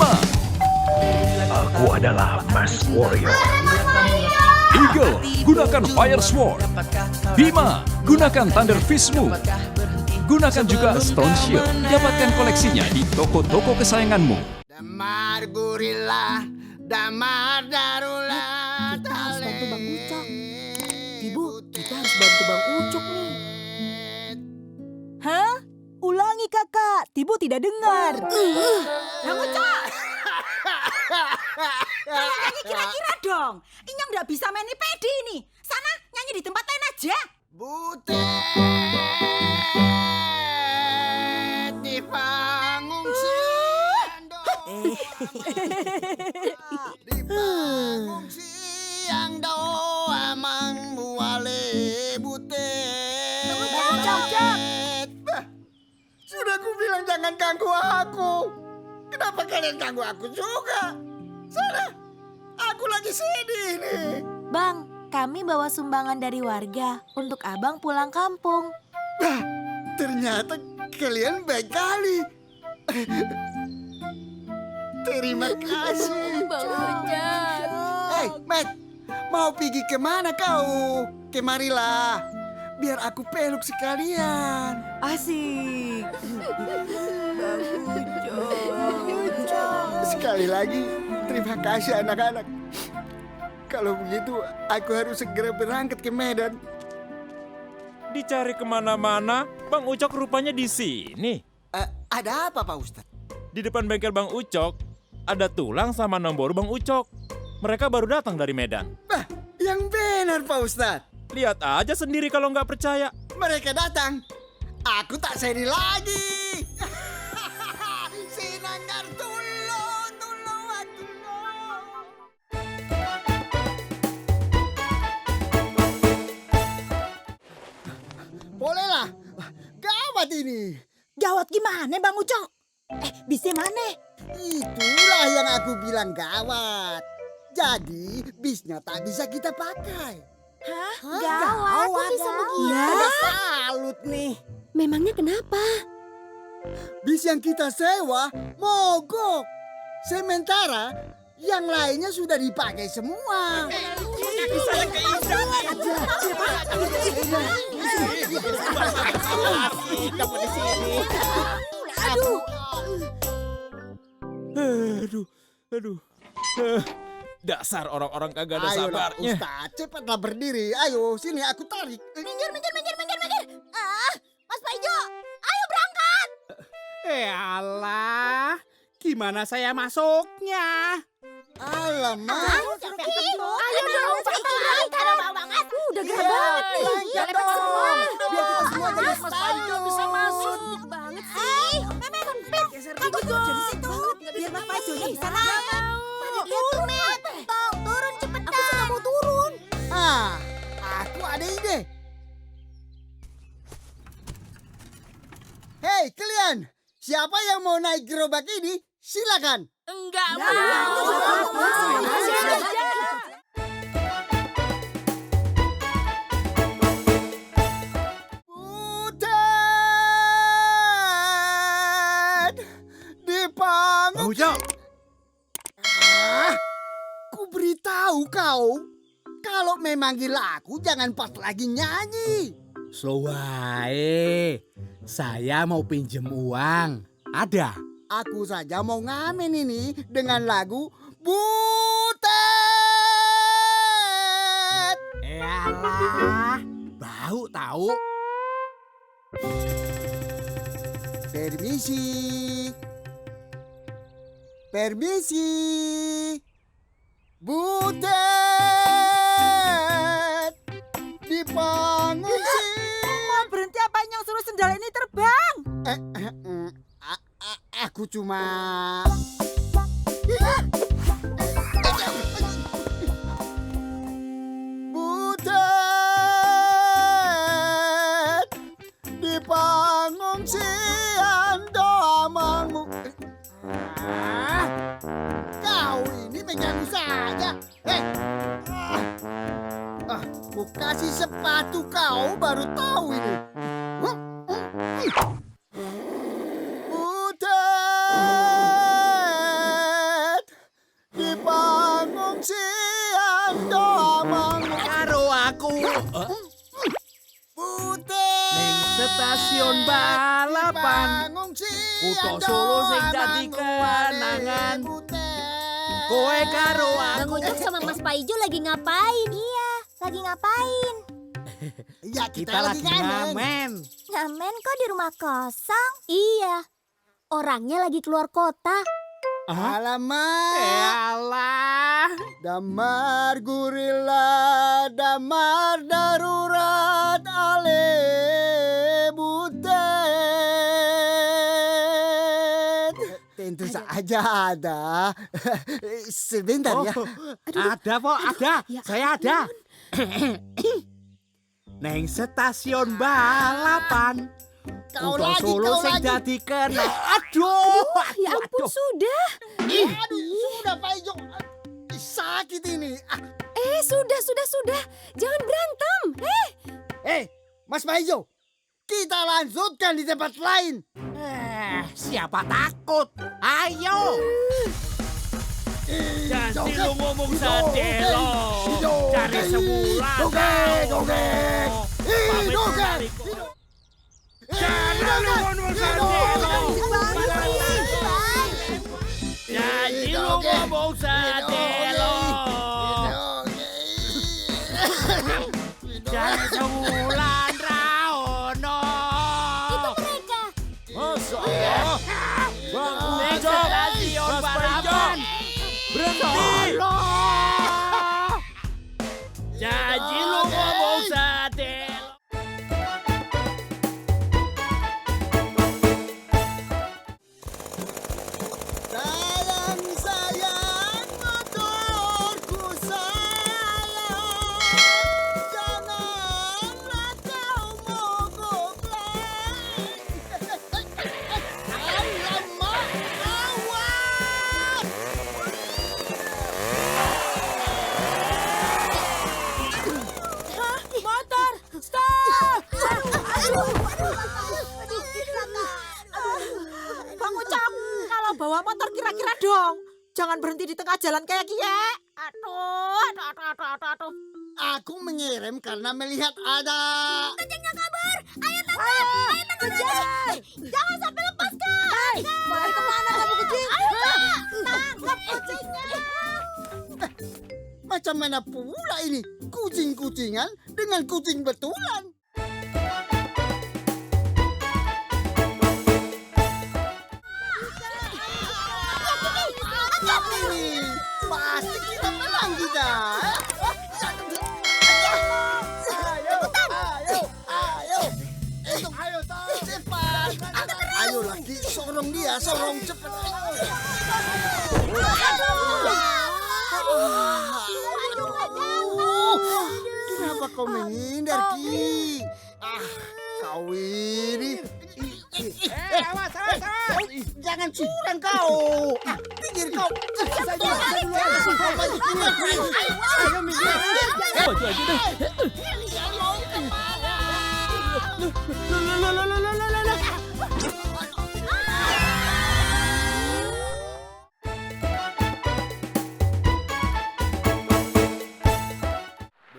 Bima. Aku adalah Mask Warrior. Eagle, gunakan Fire Sword. Bima, gunakan Thunder Fistmu. Gunakan juga Stone Shield. Dapatkan koleksinya di toko-toko kesayanganmu. Damar gurila, damar darula, Kita harus bantu Bang Ucok. Ibu, kita harus bantu Bang Ucok nih. Hah? Ulangi kakak, Tibu tidak dengar. Bang Ucok! Kayak nyanyi kira-kira dong. Inyong nggak bisa main pedi ini. Sana nyanyi di tempat lain aja. Butet di pengungsian di pengungsian amang muale butet. Bah, sudah ku bilang jangan ganggu aku. Kenapa kalian ganggu aku juga? Sana, aku lagi sedih nih. Bang, kami bawa sumbangan dari warga untuk abang pulang kampung. Bah, ternyata kalian baik kali. Terima kasih. Hei, Matt, mau pergi kemana kau? Kemarilah, biar aku peluk sekalian. Asik. Sekali lagi, terima kasih anak-anak. Kalau begitu, aku harus segera berangkat ke Medan. Dicari kemana-mana, Bang Ucok rupanya di sini. Ada apa, Pak Ustadz? Di depan bengkel Bang Ucok, ada tulang sama nomor Bang Ucok. Mereka baru datang dari Medan. Bah, yang benar, Pak Ustadz. Lihat aja sendiri kalau nggak percaya. Mereka datang. Aku tak sedih lagi. Sinanggar tulo, tulo, tulo. Bolehlah. Gawat ini. Gawat gimana Bang Ucok? Bisa mana? Itulah yang aku bilang gawat. Jadi bisnya tak bisa kita pakai. Hah? Gawat, kok bisa begitu? Ada salut nih. Memangnya kenapa? Bis yang kita sewa mogok. Sementara yang lainnya sudah dipakai semua. Aduh. Dasar orang-orang kagak ada Ayolah sabarnya. Ustaz, cepatlah berdiri. Ayo, sini aku tarik. Minggir. Mas Paijo, ayo berangkat. Alah, gimana saya masuknya? Alamak. Ayo dong, cepetan berangkat. Udah gerah banget nih. Berangkat dong. Biar kita semua jadi Mas Paijo bisa masuk. Banget sih. Memet, kamu turun di situ. Biar Mas Paijonya bisa naik. Turun, Met. Turun cepetan. Aku sudah mau turun. Aku ada ide. Hei kalian, siapa yang mau naik gerobak ini? Silakan. Enggak Butet di panggung. Bang Ucok, Ku beritahu kau, kalau memanggil aku jangan pas lagi nyanyi. Slow wae. Saya mau pinjem uang. Ada? Aku saja mau ngamen ini dengan lagu Butet. Alah, bau tahu. Permisi. Butet di pengungsi. Mau berhenti apa yang suruh sendal ini terbang? Aku cuma... Butet di pengungsian doamamu. Kau ini mengganggu saja. Ku kasih sepatu kau baru tahu ini. Butet stasiun balapan. Bangun Kutha Solo sing dadi kenangan. Kowe karo Bang aku. Ucok sama Mas Paijo lagi ngapain? Iya, lagi ngapain? Ya Kita lagi ngamen. Ngamen kok di rumah kosong? Iya, orangnya lagi keluar kota. Alamak. Alah. Damar gurila, damar darurat ale butet. Tentu saja ada. Sebentar ya. Ada po, ada. Ya Saya ada. Neng stasiun balapan. Kau Kutha lagi, Solo kau sing lagi. dadi kenangan. Aduh. Ya ampun, sudah. Aduh, sudah Pak Ijo. Sakit ini. Sudah. Jangan berantem. Mas Pak Ijo. Kita lanjutkan di tempat lain. Siapa takut? Ayo. Jangan lu ngomong sadelo. Cari sebulan. Dogek. Jangan lu ngomong sadelo. Janji lu ngomong sadelo. Cari sebulan Raono. Itu mereka. Masa Allah? Bang Ucok, Mas Paijo, berhenti! Janji lu ngomong sadelo. Sayang motorku sayang, janganlah kau mogok alamak, awas. Motor, stop! Bang Ucok, kalau bawa motor kira-kira dong. Jangan berhenti di tengah jalan kayak kie. Aduh. Aku mengirim karena melihat ada. Jangan sampai lepaskan. Lari kemana kamu kucing? Tangkap kucingnya. Macam mana pula ini? Kucing-kucingan dengan kucing betulan. Ini pasti kita menang kita. Ayo. Cepat. Ayo lagi, sorong dia, sorong cepat. Kenapa kau menghindar, Ki? Kau ini. Awas. Jangan curang kau. Pinggir kau. Ayo minggir. Baju aja deh.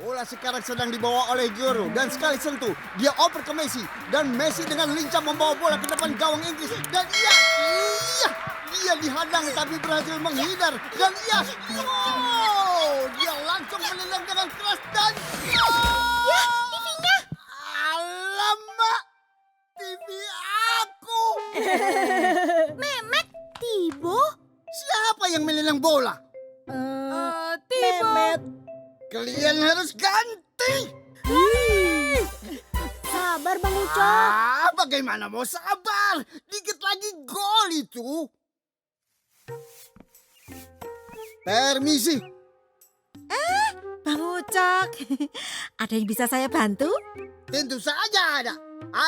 Bola sekarang sedang dibawa oleh Guru dan sekali sentuh dia oper ke Messi dan Messi dengan lincah membawa bola ke depan gawang Inggris dan dia dihadang tapi berhasil menghindar dan dia langsung menendang dengan keras dan Ya, TV-nya. alamak, TV aku. Memek, Tibo. Siapa yang menendang bola? Mehmet. Kalian harus ganti. Sabar Bang Ucok. Bagaimana mau sabar? Dikit lagi gol itu. Permisi. Bang Ucok, ada yang bisa saya bantu? Tentu saja ada.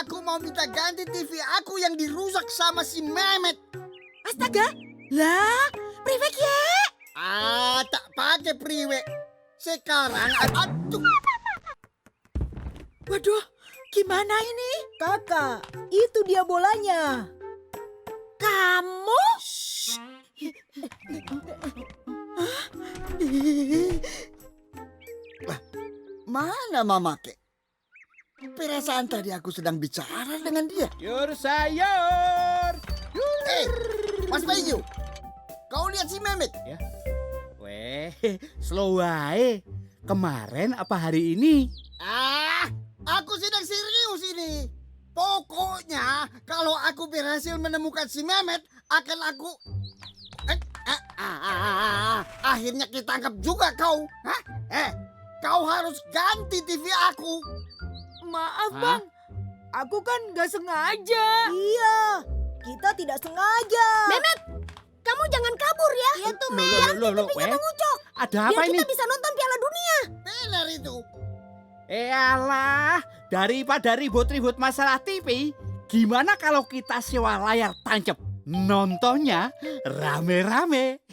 Aku mau minta ganti TV aku yang dirusak sama si Mehmet. Astaga, lah, privek ya? Tak pakai priwe. Sekarang, aduh. Waduh, gimana ini? Kakak, itu dia bolanya. Kamu? Mana Mama Kek? perasaan tadi aku sedang bicara dengan dia. Sayur sayur. Mas Bayu, kau lihat si Mehmet? Ya. Weh, slow wae. Kemarin apa hari ini? Aku sedang serius ini. Pokoknya kalau aku berhasil menemukan si Mehmet, akan aku... akhirnya ketangkap juga kau. Kau harus ganti TV aku. Maaf bang, aku kan nggak sengaja. Iya, kita tidak sengaja. Mehmet, kamu jangan kabur ya. Iya tuh, Mehmet. Loh, TV-nya Bang Ucok. Ada Biar apa ini? kita bisa nonton Piala Dunia. Benar itu. Alah, daripada ribut-ribut masalah TV, gimana kalau kita sewa layar tancap? Nontonnya rame-rame.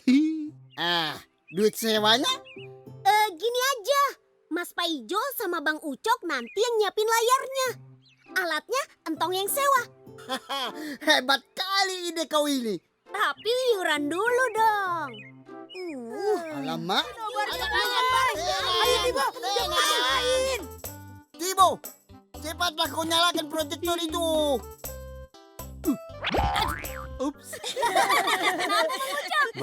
Duit sewanya? Gini aja, Mas Paijo sama Bang Ucok nanti yang nyiapin layarnya. Alatnya entong yang sewa. Hebat kali ide kau ini. Tapi iuran dulu dong. Alamak. Ayo Tibo, ngapain? Tibo, cepatlah kau nyalakan proyektor itu. Ups. Udah jatuh.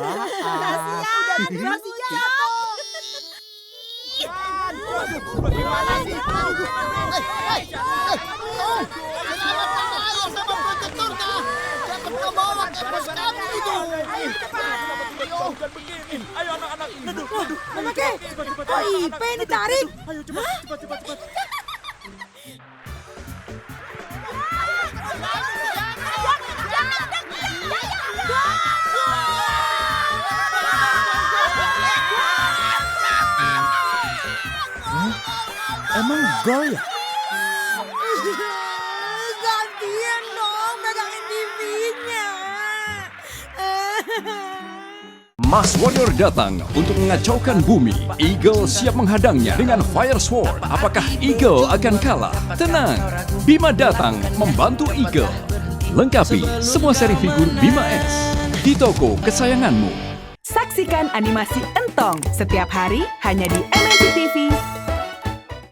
Bagaimana sih? Selamatkan layar sama proyektornya. Cepat kau bawa ke pos kami itu. Bukan begini. Ayo anak-anak. Duduk. Oke, IP ditarik. Ayo cepat. Emang gol ya? Gantian dong megangin TV-nya. Mas Warrior datang untuk mengacaukan bumi. Eagle siap menghadangnya dengan Fire Sword. Apakah Eagle akan kalah? Tenang, Bima datang membantu Eagle. Lengkapi semua seri figur Bima S di toko kesayanganmu. Saksikan animasi Entong setiap hari hanya di MNC TV